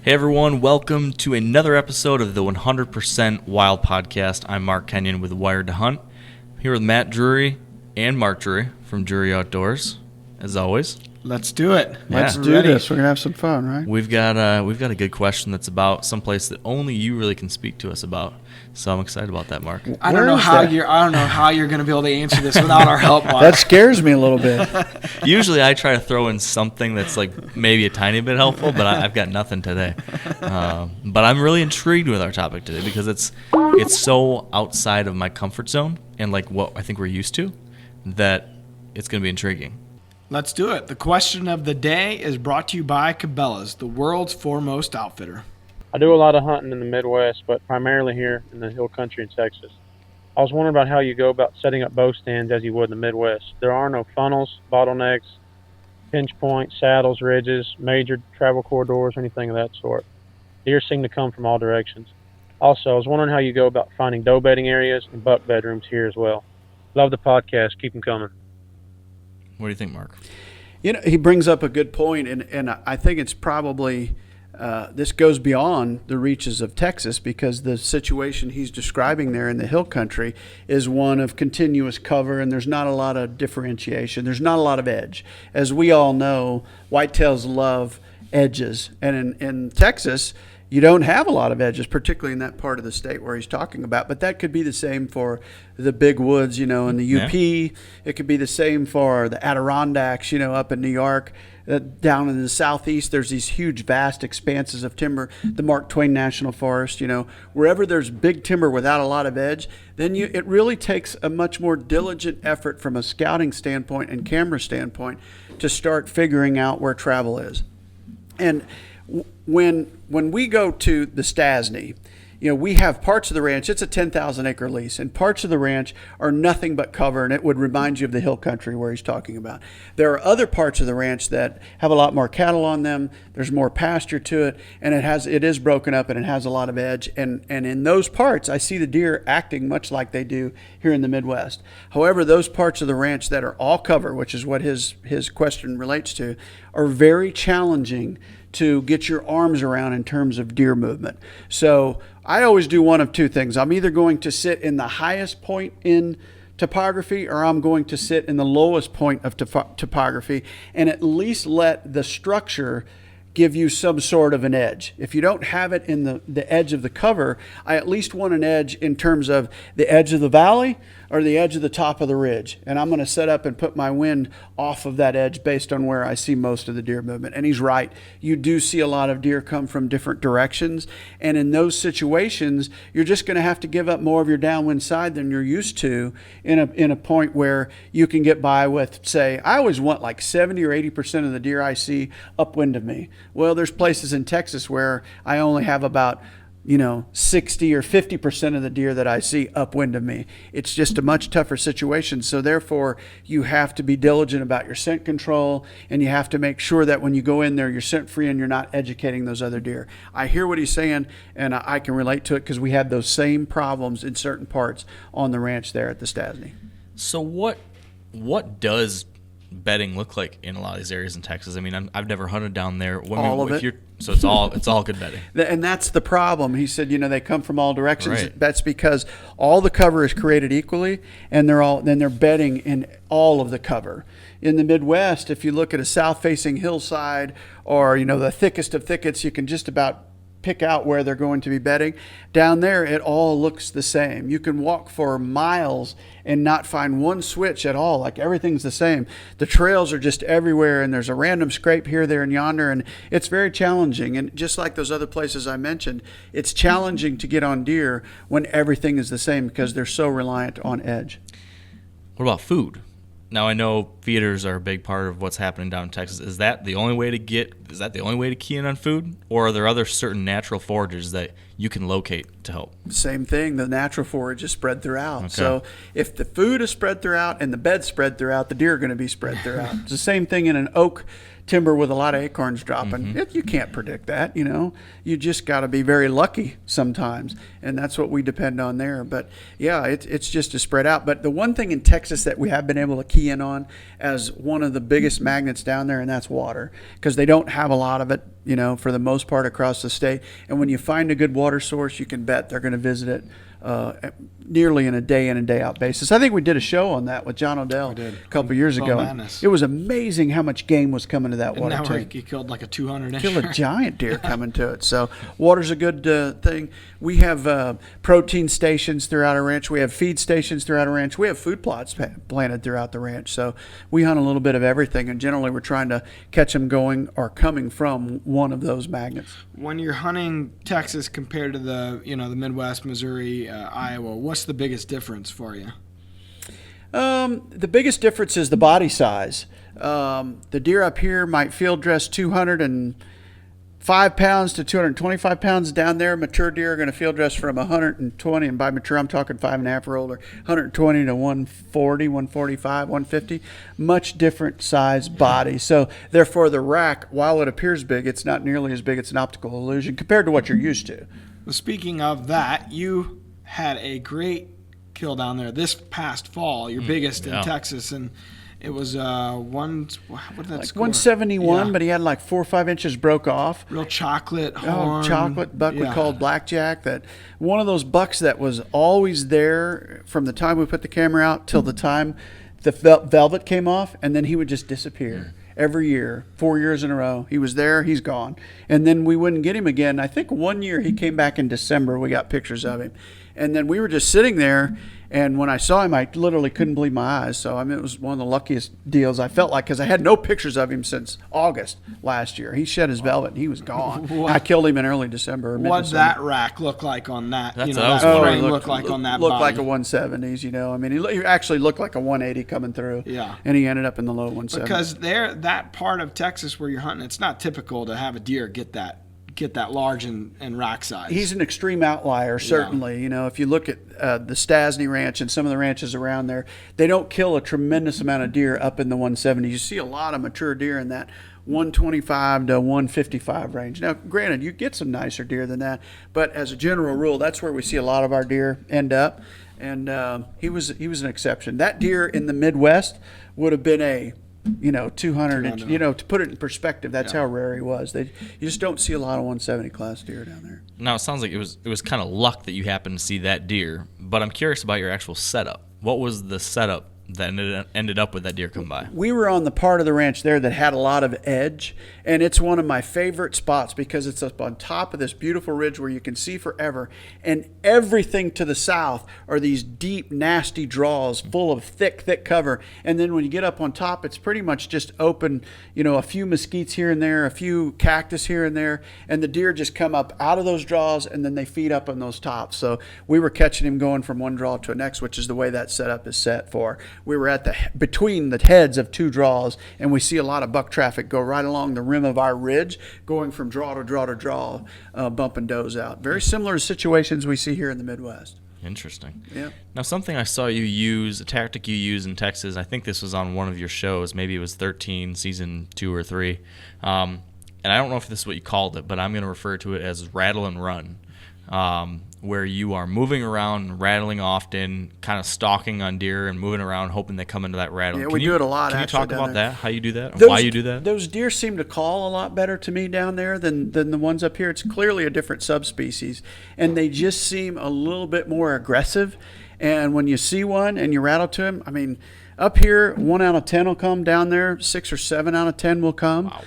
Hey everyone, welcome to another episode of the 100% Wild Podcast. I'm Mark Kenyon with Wired to Hunt. I'm here with Matt Drury and Mark Drury from Drury Outdoors, as always. Let's do it. Let's do this. We're gonna have some fun, right? We've got a good question that's about someplace that only you really can speak to us about. So I'm excited about that, Mark. I don't know how you're going to be able to answer this without our help, Mark. That scares me a little bit. Usually I try to throw in something that's like maybe a tiny bit helpful, but I've got nothing today. But I'm really intrigued with our topic today because it's so outside of my comfort zone and like what I think we're used to that it's going to be intriguing. Let's do it. The question of the day is brought to you by Cabela's, the world's foremost outfitter. I do a lot of hunting in the Midwest, but primarily here in the hill country in Texas. I was wondering about how you go about setting up bow stands as you would in the Midwest. There are no funnels, bottlenecks, pinch points, saddles, ridges, major travel corridors, or anything of that sort. Deer seem to come from all directions. Also, I was wondering how you go about finding doe bedding areas and buck bedrooms here as well. Love the podcast. Keep them coming. What do you think, Mark? You know, he brings up a good point, and I think it's probably this goes beyond the reaches of Texas because the situation he's describing there in the hill country is one of continuous cover, and there's not a lot of differentiation. There's not a lot of edge. As we all know, whitetails love edges, and in Texas, you don't have a lot of edges, particularly in that part of the state where he's talking about. But that could be the same for the big woods, in the UP. Yeah. It could be the same for the Adirondacks, up in New York. Down in the southeast, there's these huge, vast expanses of timber. The Mark Twain National Forest, wherever there's big timber without a lot of edge, then it really takes a much more diligent effort from a scouting standpoint and camera standpoint to start figuring out where travel is. And when we go to the Stasny, we have parts of the ranch. It's a 10,000 acre lease, and parts of the ranch are nothing but cover, and it would remind you of the hill country where he's talking about. There are other parts of the ranch that have a lot more cattle on them. There's more pasture to it, and it is broken up, and it has a lot of edge. And in those parts, I see the deer acting much like they do here in the Midwest. However, those parts of the ranch that are all cover, which is what his question relates to, are very challenging to get your arms around in terms of deer movement. So I always do one of two things. I'm either going to sit in the highest point in topography or I'm going to sit in the lowest point of topography and at least let the structure give you some sort of an edge. If you don't have it in the edge of the cover, I at least want an edge in terms of the edge of the valley or the edge of the top of the ridge. And I'm going to set up and put my wind off of that edge based on where I see most of the deer movement. And he's right. You do see a lot of deer come from different directions. And in those situations, you're just going to have to give up more of your downwind side than you're used to in a point where you can get by with, say, I always want like 70 or 80% of the deer I see upwind of me. Well, there's places in Texas where I only have about 60 or 50% of the deer that I see upwind of me. It's just a much tougher situation. So therefore, you have to be diligent about your scent control, and you have to make sure that when you go in there, you're scent free and you're not educating those other deer. I hear what he's saying, and I can relate to it because we had those same problems in certain parts on the ranch there at the Stasny. So what does bedding look like in a lot of these areas in Texas? I mean, I've never hunted down there. All of it. So it's all good bedding. And that's the problem. He said, they come from all directions. Right. That's because all the cover is created equally, and they're bedding in all of the cover. In the Midwest, if you look at a south-facing hillside or the thickest of thickets, you can just about pick out where they're going to be bedding. Down there, it all looks the same. You can walk for miles and not find one switch at all. Like everything's the same. The trails are just everywhere, and there's a random scrape here, there, and yonder, and it's very challenging. And just like those other places I mentioned, it's challenging to get on deer when everything is the same because they're so reliant on edge. What about food? Now I know feeders are a big part of what's happening down in Texas. Is that the only way to key in on food, or are there other certain natural forages that you can locate to help? Same thing. The natural forage is spread throughout. Okay. So if the food is spread throughout and the bed's spread throughout, the deer are going to be spread throughout. It's the same thing in an oak timber with a lot of acorns dropping. Mm-hmm. You can't predict that, You just got to be very lucky sometimes, and that's what we depend on there. But, yeah, it's just to spread out. But the one thing in Texas that we have been able to key in on as one of the biggest magnets down there, and that's water, because they don't have a lot of it for the most part across the state. And when you find a good water source, you can bet they're going to visit it nearly in a day in and day out basis. I think we did a show on that with John Odell a couple of years ago. Madness. It was amazing how much game was coming to that water And now tank. he killed like a 200 Killed a giant deer coming to it. So water's a good thing. We have protein stations throughout our ranch. We have feed stations throughout our ranch. We have food plots planted throughout the ranch. So we hunt a little bit of everything, and generally we're trying to catch them going or coming from one of those magnets. When you're hunting Texas compared to the Midwest, Missouri, Iowa, what's the biggest difference for you? The biggest difference is the body size. The deer up here might field dress 205 pounds to 225 pounds. Down there, mature deer are going to field dress from 120, and by mature I'm talking 5.5 or older, 120 to 140, 145, 150. Much different size body. So therefore the rack, while it appears big, it's not nearly as big. It's an optical illusion compared to what you're used to. Well, speaking of that, you had a great kill down there this past fall, your biggest in Texas, and it was what did that score? 171, Yeah. but he had like 4 or 5 inches broke off. Real chocolate horn. Chocolate buck we called blackjack. That one of those bucks that was always there from the time we put the camera out till the time the velvet came off, and then he would just disappear. Every year, 4 years in a row, he was there, he's gone. And then we wouldn't get him again. I think one year he came back in December. We got pictures of him. And then we were just sitting there, and when I saw him, I literally couldn't believe my eyes. So, I mean, it was one of the luckiest deals I felt like, because I had no pictures of him since August last year. He shed his velvet, and he was gone. I killed him in early December. What did that rack look like on that? That's that what I was wondering. frame look like on that Looked body? like a 170s, I mean, he actually looked like a 180 coming through. Yeah. And he ended up in the low 170s. Because that part of Texas where you're hunting, it's not typical to have a deer get that large in rack size. He's an extreme outlier, certainly. If you look at the Stasny Ranch and some of the ranches around there, they don't kill a tremendous amount of deer up in the 170s. You see a lot of mature deer in that 125 to 155 range. Now, granted, you get some nicer deer than that, but as a general rule, that's where we see a lot of our deer end up. And he was an exception. That deer in the Midwest would have been a 200 inch, to put it in perspective, that's how rare he was. You just don't see a lot of 170 class deer down there. Now, it sounds like it was kind of luck that you happened to see that deer, but I'm curious about your actual setup. What was the setup that ended up with that deer come by? We were on the part of the ranch there that had a lot of edge, and it's one of my favorite spots because it's up on top of this beautiful ridge where you can see forever, and everything to the south are these deep, nasty draws full of thick cover, and then when you get up on top, it's pretty much just open, a few mesquites here and there, a few cactus here and there, and the deer just come up out of those draws, and then they feed up on those tops. So we were catching him going from one draw to the next, which is the way that setup is set for. We were at between the heads of two draws, and we see a lot of buck traffic go right along the rim of our ridge, going from draw to draw to draw, bumping does out. Very similar to situations we see here in the Midwest. Interesting. Yeah. Now, something I saw you use, a tactic you use in Texas, I think this was on one of your shows, maybe it was 13, season 2 or 3, and I don't know if this is what you called it, but I'm going to refer to it as Rattle and Run, where you are moving around, rattling often, kind of stalking on deer and moving around, hoping they come into that rattle. Yeah, we do it a lot. Can you actually, talk down about there. that? How you do that? Those- Why you do that? Those deer seem to call a lot better to me down there than the ones up here. It's clearly a different subspecies, and they just seem a little bit more aggressive. And when you see one and you rattle to him, I mean, up here, 1 out of 10 will come. Down there, 6 or 7 out of 10 will come. Wow.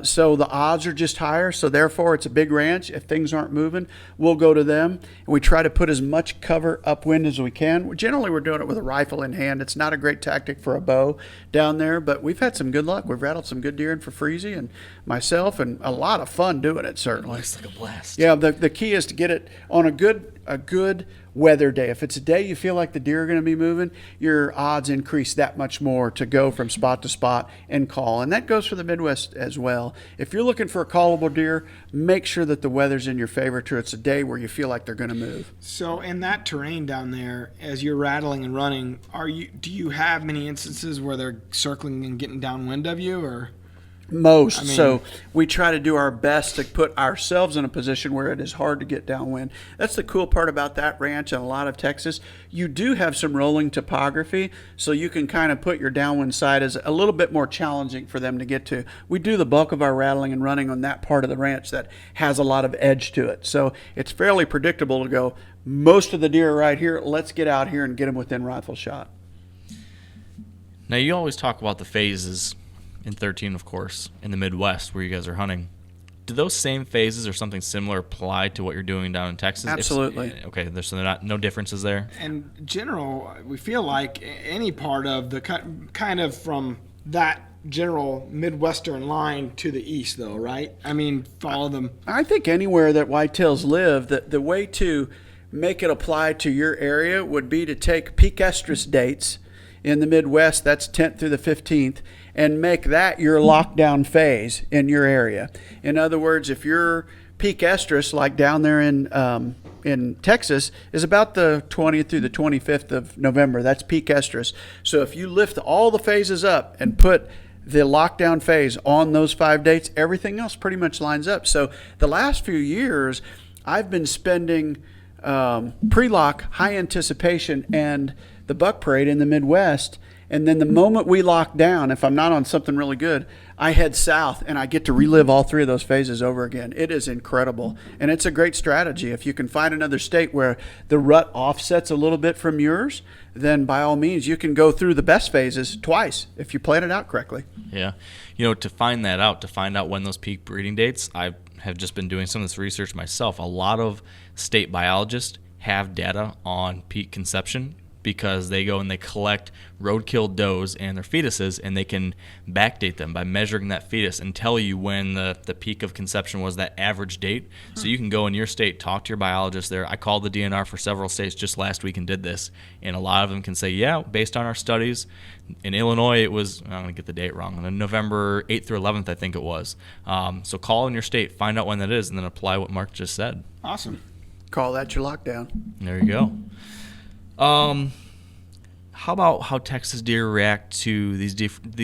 So the odds are just higher. So therefore, it's a big ranch. If things aren't moving, we'll go to them. And we try to put as much cover upwind as we can. Generally, we're doing it with a rifle in hand. It's not a great tactic for a bow down there, but we've had some good luck. We've rattled some good deer in for Freezy and myself, and a lot of fun doing it, certainly. Looks like a blast. Yeah, the key is to get it on a good weather day. If it's a day you feel like the deer are going to be moving, your odds increase that much more to go from spot to spot and call. And that goes for the Midwest as well. If you're looking for a callable deer, make sure that the weather's in your favor too. It's a day where you feel like they're going to move. So in that terrain down there, as you're rattling and running, do you have many instances where they're circling and getting downwind of you, or? Most. I mean, So we try to do our best to put ourselves in a position where it is hard to get downwind. That's the cool part about that ranch and a lot of Texas. You do have some rolling topography, so you can kind of put your downwind side as a little bit more challenging for them to get to. We do the bulk of our rattling and running on that part of the ranch that has a lot of edge to it. So it's fairly predictable to go, most of the deer are right here. Let's get out here and get them within rifle shot. Now, you always talk about the phases in 13, of course, in the Midwest where you guys are hunting. Do those same phases or something similar apply to what you're doing down in Texas? Absolutely. Okay, so they're not, no differences there? in general, we feel like any part of the kind of from that general Midwestern line to the east, though, right? I mean, follow them. I think anywhere that whitetails live, the way to make it apply to your area would be to take peak estrus dates in the Midwest, that's 10th through the 15th, and make that your lockdown phase in your area. In other words, if your peak estrus, like down there in Texas, is about the 20th through the 25th of November, that's peak estrus. So if you lift all the phases up and put the lockdown phase on those 5 dates, everything else pretty much lines up. So the last few years, I've been spending pre-lock, high anticipation, and the buck parade in the Midwest, and then the moment we lock down, if I'm not on something really good, I head south and I get to relive all 3 of those phases over again. It is incredible, and it's a great strategy. If you can find another state where the rut offsets a little bit from yours, then by all means you can go through the best phases twice if you plan it out correctly. Yeah. You know, to find that out, to find out when those peak breeding dates, I have just been doing some of this research myself. A lot of state biologists have data on peak conception because they go and they collect roadkill does and their fetuses, and they can backdate them by measuring that fetus and tell you when the peak of conception was, that average date. So you can go in your state, talk to your biologist there. I called the DNR for several states just last week and did this, and a lot of them can say, yeah, based on our studies, in Illinois it was, I'm going to get the date wrong, on November 8th through 11th I think it was. So call in your state, find out when that is, and then apply what Mark just said. Awesome. Call that your lockdown. There you go. How about how Texas deer react to these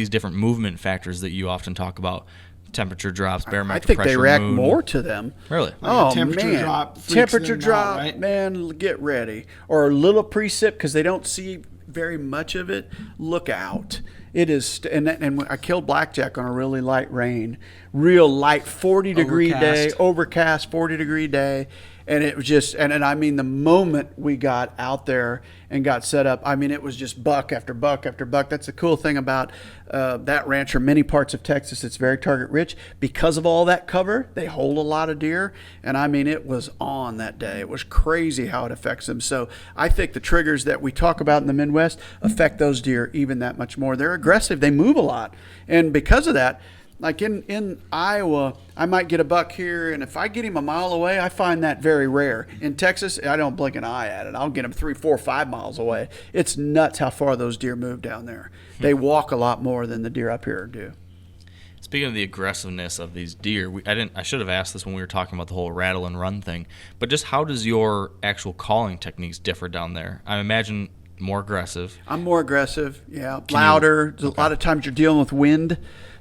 different movement factors that you often talk about? Temperature drops, barometric pressure, I think they react moon. more to them. Really? Like a temperature drop freaks Temperature them drop, out, right? man, get ready. Or a little precip because they don't see very much of it. Look out. It is, and I killed blackjack on a really light rain, real light 40-degree day, overcast 40-degree day. And it was just, and I mean, the moment we got out there and got set up, I mean, it was just buck after buck after buck. That's the cool thing about that ranch, or many parts of Texas. It's very target rich because of all that cover. They hold a lot of deer, and I mean, it was on that day. It was crazy how it affects them. So I think the triggers that we talk about in the Midwest affect those deer even that much more. They're aggressive. They move a lot, and because of that. Like in Iowa, I might get a buck here, and if I get him a mile away, I find that very rare. In Texas, I don't blink an eye at it. I'll get him 3, 4, 5 miles away. It's nuts how far those deer move down there. They walk a lot more than the deer up here do. Speaking of the aggressiveness of these deer, I should have asked this when we were talking about the whole rattle and run thing, but just how does your actual calling techniques differ down there? I imagine more aggressive. I'm more aggressive, yeah. Louder. A lot of times you're dealing with wind.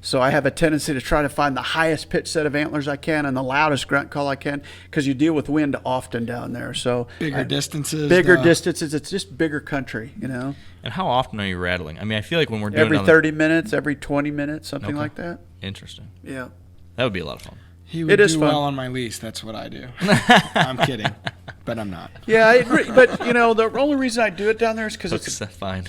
So I have a tendency to try to find the highest pitch set of antlers I can and the loudest grunt call I can, because you deal with wind often down there. So bigger distances. It's just bigger country, you know. And how often are you rattling? I mean, I feel like when we're doing every 30 minutes, every 20 minutes, something like that. Interesting. Yeah. That would be a lot of fun. He would do well on my lease. That's what I do. I'm kidding, but I'm not. Yeah, but you know, the only reason I do it down there is because it's fine.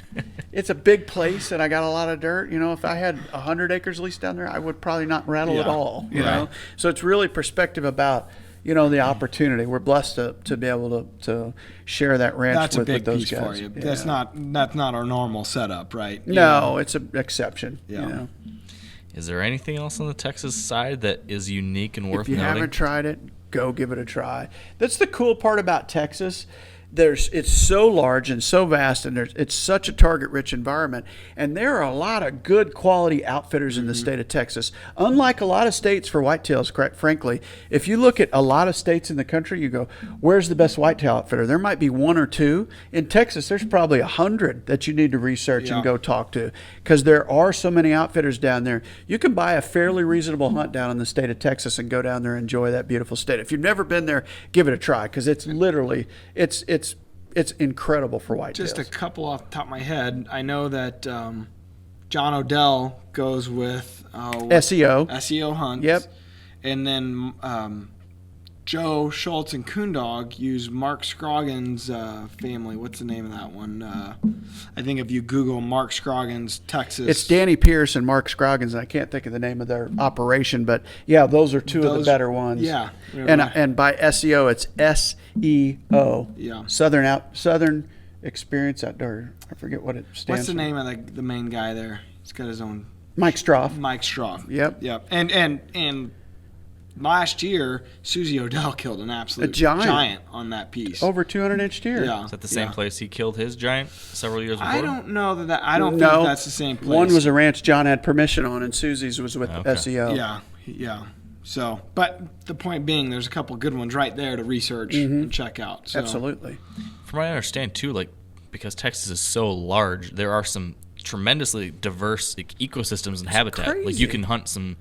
It's a big place, and I got a lot of dirt. You know, if I had 100 acres leased down there, I would probably not rattle at all. You know, so it's really perspective about, you know, the opportunity. We're blessed to be able to share that ranch with those guys. That's a big piece for you. Yeah. That's not our normal setup, right? No, it's an exception. Yeah. You know? Is there anything else on the Texas side that is unique and worth noting? If you haven't tried it, go give it a try. That's the cool part about Texas. it's so large and so vast, and it's such a target-rich environment. And there are a lot of good quality outfitters in the state of Texas. Unlike a lot of states for whitetails, frankly, if you look at a lot of states in the country, you go, where's the best whitetail outfitter? There might be one or two. In Texas, there's probably 100 that you need to research and go talk to, because there are so many outfitters down there. You can buy a fairly reasonable hunt down in the state of Texas and go down there and enjoy that beautiful state. If you've never been there, give it a try, because it's literally it's incredible for whitetails. Just a couple off the top of my head. I know that John Odell goes with SEO hunts. Yep. And then Joe Schultz and Coondog use Mark Scroggins' family. What's the name of that one? I think if you Google Mark Scroggins, Texas. It's Danny Pierce and Mark Scroggins, and I can't think of the name of their operation, but yeah, those are two of the better ones. Yeah. And by SEO, it's SEO. Yeah. Southern Experience Outdoor. I forget what it stands for. What's the name of the main guy there? He's got his own. Mike Stroff. Mike Stroff. Yep. And last year, Susie Odell killed an absolute giant on that piece. Over 200-inch deer. Yeah. Is that the same place he killed his giant several years before? I don't know that. I don't think that's the same place. One was a ranch John had permission on, and Susie's was with SEO. Yeah. So, but the point being, there's a couple good ones right there to research and check out. So. Absolutely. From what I understand, too, like, because Texas is so large, there are some tremendously diverse ecosystems and habitat. Crazy. Like, you can hunt some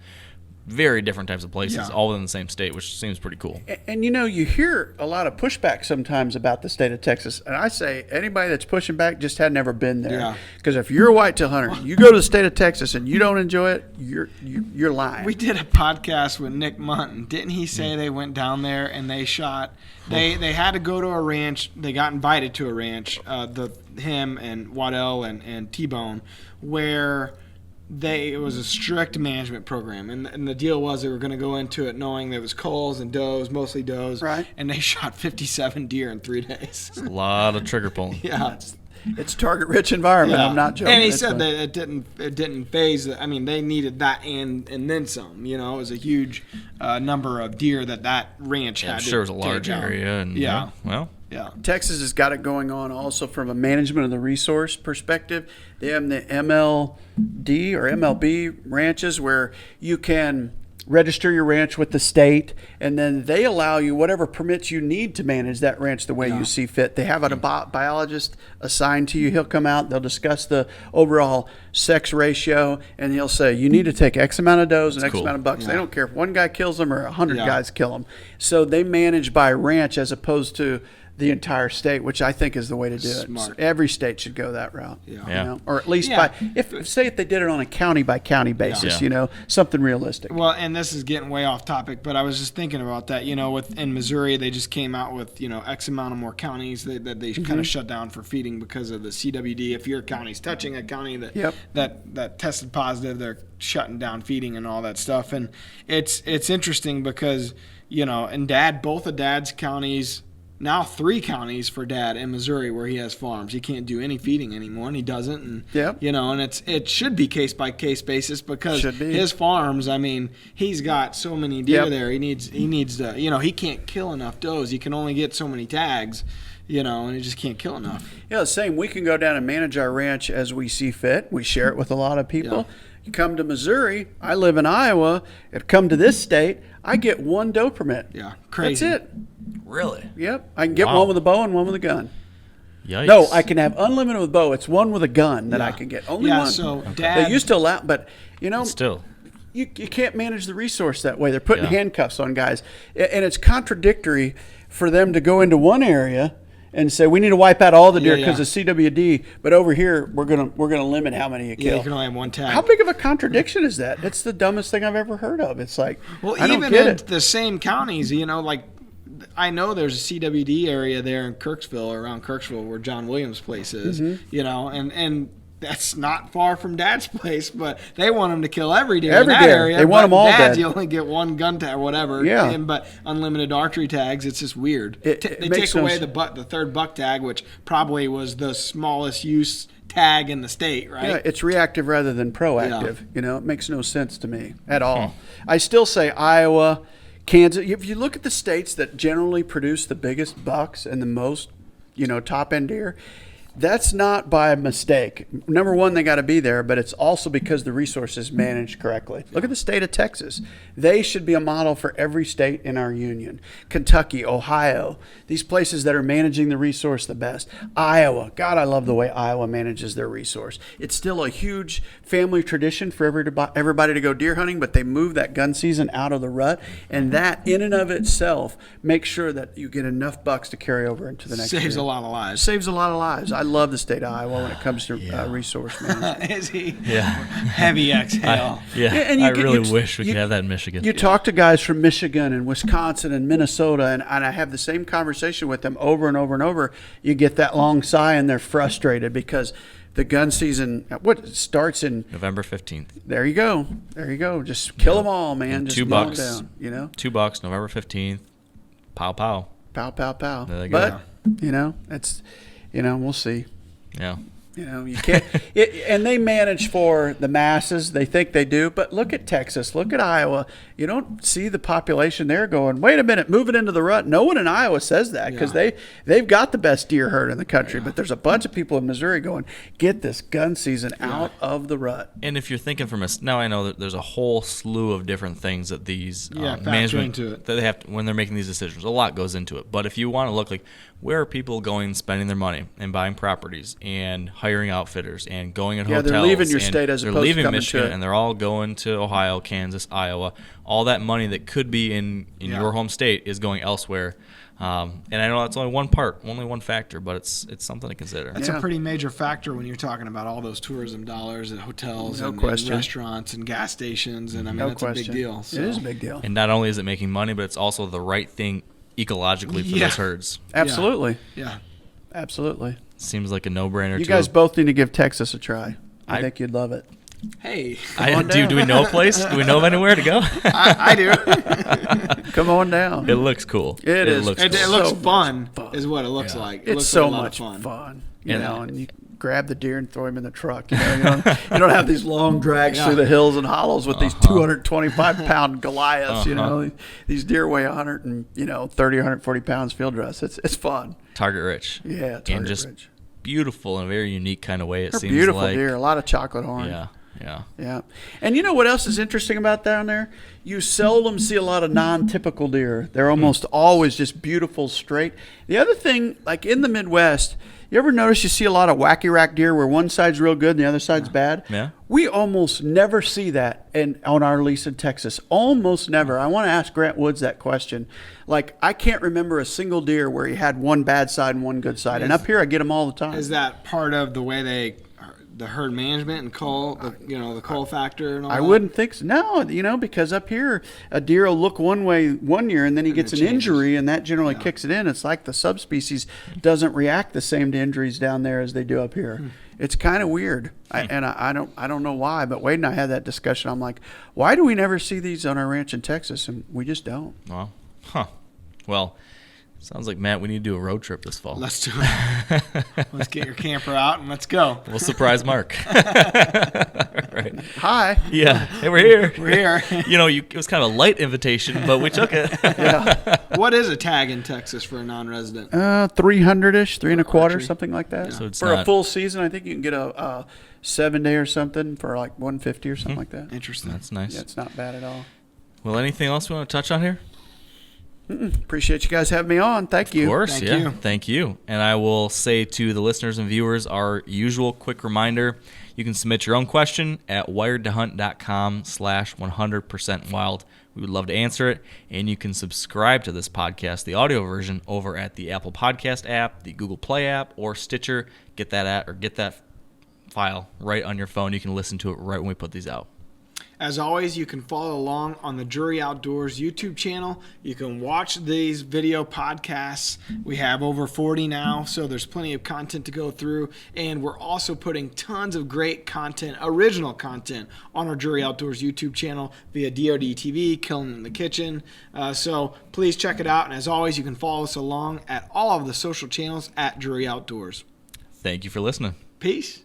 very different types of places all within the same state, which seems pretty cool. And you hear a lot of pushback sometimes about the state of Texas, and I say anybody that's pushing back just had never been there. Because if you're a whitetail hunter, you go to the state of Texas and you don't enjoy it, you're lying. We did a podcast with Nick Munton. Didn't he say they went down there and they shot? They had to go to a ranch. They got invited to a ranch. Him and Waddell and T-Bone, where it was a strict management program, and the deal was they were going to go into it knowing there was culls and does, mostly does, right? And they shot 57 deer in 3 days. It's a lot of trigger pulling. Yeah, it's target-rich environment. I'm not joking. And he said that it didn't phase. I mean, they needed that and then some. You know, it was a huge number of deer that ranch had. I'm sure it was a large area, and well. Yeah. Texas has got it going on also from a management of the resource perspective. They have the MLD or MLB ranches where you can register your ranch with the state, and then they allow you whatever permits you need to manage that ranch the way you see fit. They have a biologist assigned to you. He'll come out, they'll discuss the overall sex ratio, and he'll say, you need to take X amount of does and X amount of bucks. They don't care if one guy kills them or 100 guys kill them. So they manage by ranch as opposed to the entire state, which I think is the way to do it. Smart. Every state should go that route. Yeah. You know? Or at least if they did it on a county by county basis, you know, something realistic. Well, and this is getting way off topic, but I was just thinking about that. You know, in Missouri, they just came out with, you know, X amount of more counties that they kind of shut down for feeding because of the CWD. If your county's touching a county that tested positive, they're shutting down feeding and all that stuff. And it's interesting because, you know, and both of Dad's counties. Now 3 counties for Dad in Missouri where he has farms. He can't do any feeding anymore, and he doesn't. And you know, and it should be case by case basis because his farms. I mean, he's got so many deer there. He needs to. You know, he can't kill enough does. He can only get so many tags. You know, and he just can't kill enough. Yeah, the same. We can go down and manage our ranch as we see fit. We share it with a lot of people. Yeah. You come to Missouri. I live in Iowa. If come to this state, I get 1 doe permit. Yeah, crazy. That's it. Really? Yep. I can get one with a bow and one with a gun. Yikes. No, I can have unlimited with bow. It's one with a gun that I can get. Only one. So Dad, they used to allow, but you know, still, you can't manage the resource that way. They're putting handcuffs on guys, and it's contradictory for them to go into one area and say we need to wipe out all the deer because of CWD, but over here we're gonna limit how many you kill. Yeah, you can only have 1 tag. How big of a contradiction is that? It's the dumbest thing I've ever heard of. It's like, well, I don't even get in it. the same counties, you know, like I know there's a CWD area there in Kirksville or around Kirksville where John Williams' place is, you know, and that's not far from Dad's place, but they want him to kill every deer in that area. They want them all Dad's, dead. You only get 1 gun tag or whatever. Yeah. But unlimited archery tags, it's just weird. They take away the 3rd buck tag, which probably was the smallest use tag in the state, right? Yeah, it's reactive rather than proactive. You know, it makes no sense to me at all. I still say Iowa, Kansas. If you look at the states that generally produce the biggest bucks and the most top end deer. That's not by mistake. Number one, they got to be there, but it's also because the resource is managed correctly. Look at the state of Texas. They should be a model for every state in our union. Kentucky, Ohio, these places that are managing the resource the best. Iowa, God, I love the way Iowa manages their resource. It's still a huge family tradition for everybody to go deer hunting, but they move that gun season out of the rut, and that in and of itself makes sure that you get enough bucks to carry over into the next year. Saves a lot of lives. Saves a lot of lives. I love the state of Iowa when it comes to resource management. Is he? Yeah. Heavy exhale. And I really wish we could have that in Michigan. You talk to guys from Michigan and Wisconsin and Minnesota, and I have the same conversation with them over and over and over. You get that long sigh, and they're frustrated because the gun season starts in November 15th. There you go. Just kill them all, man. And just $2. mow them down. $2, November 15th. Pow, pow. Pow, pow, pow. There they go. But it's we'll see. Yeah. You can't. And they manage for the masses. They think they do. But look at Texas. Look at Iowa. You don't see the population there going, wait a minute, move it into the rut. No one in Iowa says that because they've got the best deer herd in the country. But there's a bunch of people in Missouri going, get this gun season out of the rut. And if you're thinking from now I know that there's a whole slew of different things that these management into it. that they have to, when they're making these decisions. A lot goes into it. But if you want to look like where are people going, spending their money and buying properties and hiring outfitters and going in hotels. They're leaving your state as they're opposed to leaving coming Michigan to it. and they're all going to Ohio, Kansas, Iowa. All that money that could be in your home state is going elsewhere. And I know that's only one factor, but it's something to consider. That's a pretty major factor when you're talking about all those tourism dollars at hotels and restaurants and gas stations. And I mean, that's a big deal. So. It is a big deal. And not only is it making money, but it's also the right thing ecologically for those herds. Absolutely. Yeah. Absolutely. Seems like a no-brainer. You guys both need to give Texas a try. I think you'd love it. Hey. Do we know a place? Do we know of anywhere to go? I do. Come on down. It looks cool. It is. Looks It cool. looks fun, is what it looks like. It's so much fun. And you grab the deer and throw him in the truck. You don't have these long drags through the hills and hollows with these 225-pound Goliaths. These deer weigh 130, 140 pounds field dress. It's fun. Target rich. Yeah, and just rich. Beautiful in a very unique kind of way. It They're seems beautiful like deer. A lot of chocolate horn. Yeah. And you know what else is interesting about down there? You seldom see a lot of non-typical deer. They're almost always just beautiful, straight. The other thing, like in the Midwest, you ever notice you see a lot of wacky rack deer where one side's real good and the other side's bad? Yeah. We almost never see that on our lease in Texas. Almost never. I want to ask Grant Woods that question. Like, I can't remember a single deer where he had one bad side and one good side. And up here, I get them all the time. Is that part of the way the herd management and cull, the cull factor and all that? I wouldn't think so. No, because up here, a deer will look one way one year and then he gets an injury and that generally kicks it in. It's like the subspecies doesn't react the same to injuries down there as they do up here. It's kind of weird. I don't know why, but Wade and I had that discussion. I'm like, why do we never see these on our ranch in Texas? And we just don't. Well, sounds like, Matt, we need to do a road trip this fall. Let's do it. Let's get your camper out and let's go. We'll surprise Mark. Right. Hi. Yeah. Hey, we're here. We're here. It was kind of a light invitation, but we took it. What is a tag in Texas for a non-resident? 300-ish, 3 1/4, Archery. something like that. So it's for a not- full season, I think you can get a 7-day or something for like 150 or something like that. Interesting. That's nice. Yeah, it's not bad at all. Well, anything else we want to touch on here? Appreciate you guys having me on. Thank you. Of course, Thank yeah. you. Thank you. And I will say to the listeners and viewers our usual quick reminder, you can submit your own question at wiredtohunt.com/100%wild. We would love to answer it. And you can subscribe to this podcast, the audio version, over at the Apple Podcast app, the Google Play app, or Stitcher. Get that file right on your phone. You can listen to it right when we put these out. As always, you can follow along on the Drury Outdoors YouTube channel. You can watch these video podcasts. We have over 40 now, so there's plenty of content to go through. And we're also putting tons of great content, original content, on our Drury Outdoors YouTube channel via DOD TV, Killing in the Kitchen. So please check it out. And as always, you can follow us along at all of the social channels at Drury Outdoors. Thank you for listening. Peace.